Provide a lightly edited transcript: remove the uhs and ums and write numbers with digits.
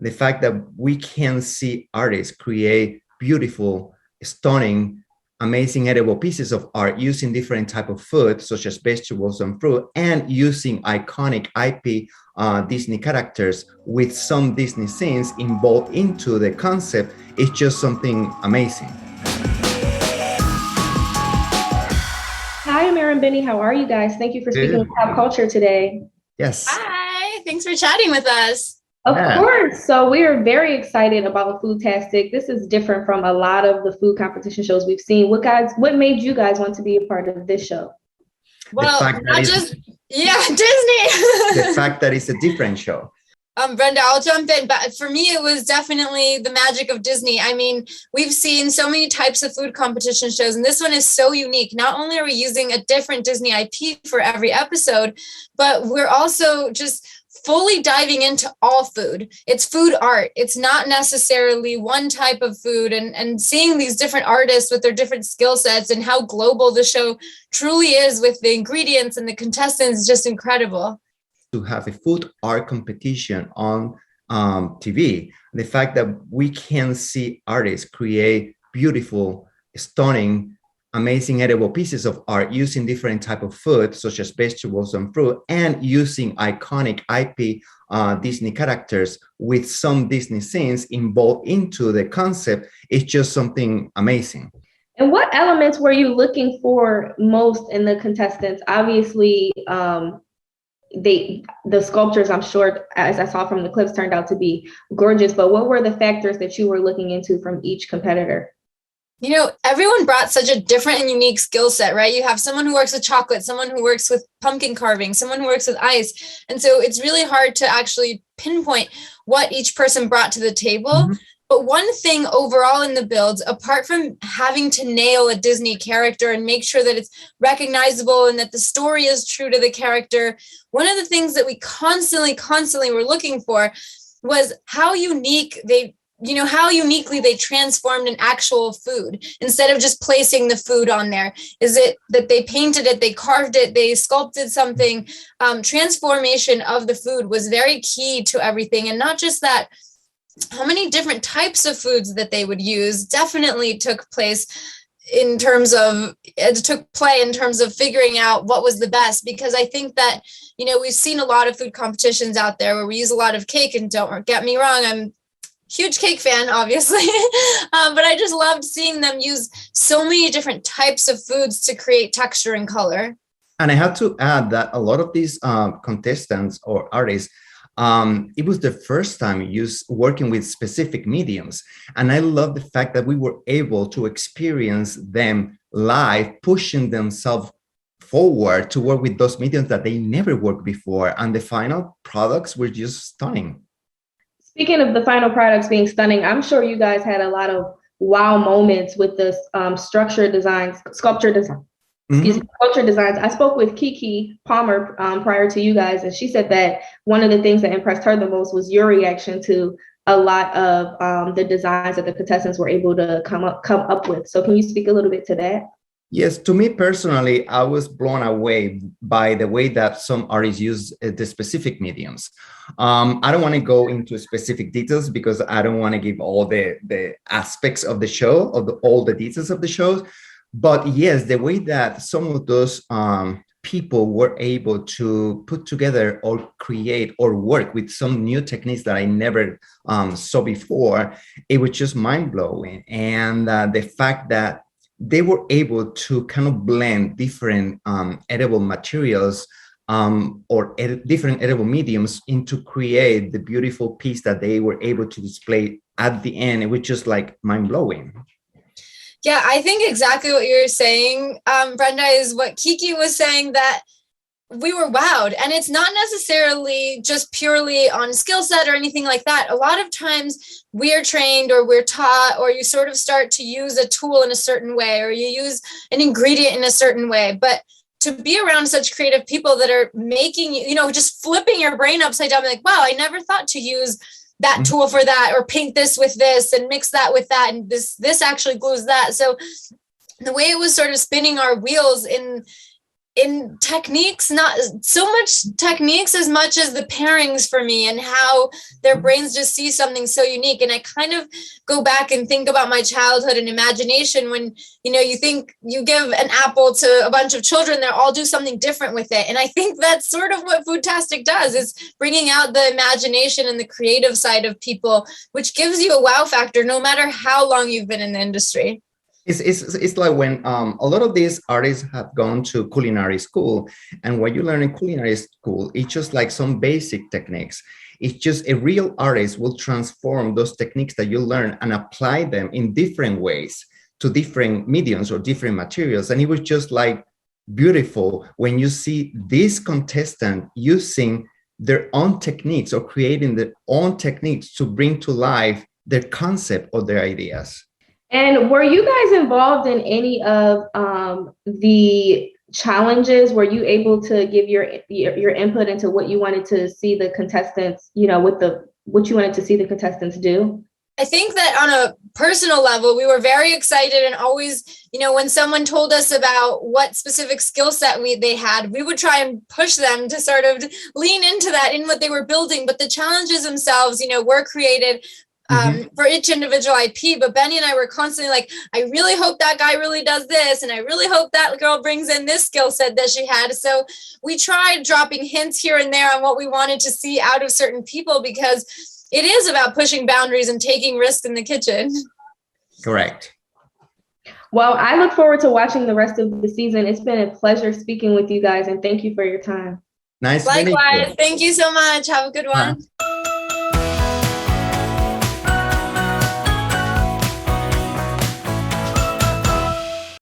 The fact that we can see artists create beautiful, stunning, amazing edible pieces of art using different type of food, such as vegetables and fruit, and using iconic IP Disney characters with some Disney scenes involved into the concept is just something amazing. Hi, Amirah and Benny. How are you guys? Thank you for speaking with PopCulture today. Yes. Hi. Thanks for chatting with us. Of course. So we are very excited about Foodtastic. This is different from a lot of the food competition shows we've seen. What made you guys want to be a part of this show? Well, Disney. The fact that it's a different show. Brenda, I'll jump in, but for me, it was definitely the magic of Disney. I mean, we've seen so many types of food competition shows, and this one is so unique. Not only are we using a different Disney IP for every episode, but we're also just fully diving into all food. It's food art. It's not necessarily one type of food, and seeing these different artists with their different skill sets and how global the show truly is with the ingredients and the contestants is just incredible. To have a food art competition on TV, the fact that we can see artists create beautiful, stunning, amazing edible pieces of art using different type of food, such as vegetables and fruit, and using iconic IP Disney characters with some Disney scenes involved into the concept is just something amazing. And what elements were you looking for most in the contestants? Obviously, the sculptures, I'm sure, as I saw from the clips, turned out to be gorgeous, but what were the factors that you were looking into from each competitor? You know, everyone brought such a different and unique skill set, right? You have someone who works with chocolate, someone who works with pumpkin carving, someone who works with ice. And so it's really hard to actually pinpoint what each person brought to the table. Mm-hmm. But one thing overall in the builds, apart from having to nail a Disney character and make sure that it's recognizable and that the story is true to the character, one of the things that we constantly were looking for was how how uniquely they transformed an actual food instead of just placing the food on there. Is it that they painted it, they carved it, they sculpted something? Transformation of the food was very key to everything. And not just that, how many different types of foods that they would use definitely took play in terms of figuring out what was the best. Because I think that, you know, we've seen a lot of food competitions out there where we use a lot of cake, and don't get me wrong, I'm huge cake fan, obviously, but I just loved seeing them use so many different types of foods to create texture and color. And I have to add that a lot of these contestants or artists, it was the first time working with specific mediums. And I love the fact that we were able to experience them live, pushing themselves forward to work with those mediums that they never worked before. And the final products were just stunning. Speaking of the final products being stunning, I'm sure you guys had a lot of wow moments with the sculpture designs. I spoke with Keke Palmer prior to you guys, and she said that one of the things that impressed her the most was your reaction to a lot of the designs that the contestants were able to come up with. So can you speak a little bit to that? Yes, to me personally, I was blown away by the way that some artists use the specific mediums. I don't want to go into specific details because I don't want to give all the aspects of the show, all the details of the show. But yes, the way that some of those people were able to put together or create or work with some new techniques that I never saw before, it was just mind-blowing. And the fact that they were able to kind of blend different edible materials or different edible mediums into create the beautiful piece that they were able to display at the end. It was just like mind-blowing. Yeah, I think exactly what you're saying, Brenda, is what Keke was saying, that we were wowed. And it's not necessarily just purely on skill set or anything like that. A lot of times we are trained or we're taught, or you sort of start to use a tool in a certain way, or you use an ingredient in a certain way. But to be around such creative people that are making, just flipping your brain upside down, like, wow, I never thought to use that tool for that, or paint this with this and mix that with that, and this actually glues that. So the way it was sort of spinning our wheels in in techniques, not so much techniques as much as the pairings for me, and how their brains just see something so unique. And I kind of go back and think about my childhood and imagination when, you know, you think you give an apple to a bunch of children, they'll all do something different with it. And I think that's sort of what Foodtastic does, is bringing out the imagination and the creative side of people, which gives you a wow factor no matter how long you've been in the industry. It's like when a lot of these artists have gone to culinary school, and what you learn in culinary school, it's just like some basic techniques. It's just a real artist will transform those techniques that you learn and apply them in different ways to different mediums or different materials. And it was just like beautiful when you see this contestant using their own techniques or creating their own techniques to bring to life their concept or their ideas. And were you guys involved in any of the challenges? Were you able to give your input into what you wanted to see the contestants, you know, what you wanted to see the contestants do? I think that on a personal level, we were very excited, and always, you know, when someone told us about what specific skill set they had, we would try and push them to sort of lean into that in what they were building. But the challenges themselves, you know, were created for each individual IP. But Benny and I were constantly like, I really hope that guy really does this, and I really hope that girl brings in this skill set that she had. So we tried dropping hints here and there on what we wanted to see out of certain people, because it is about pushing boundaries and taking risks in the kitchen. Correct. Well, I look forward to watching the rest of the season. It's been a pleasure speaking with you guys, and thank you for your time. Nice. Likewise. Thank you so much. Have a good one.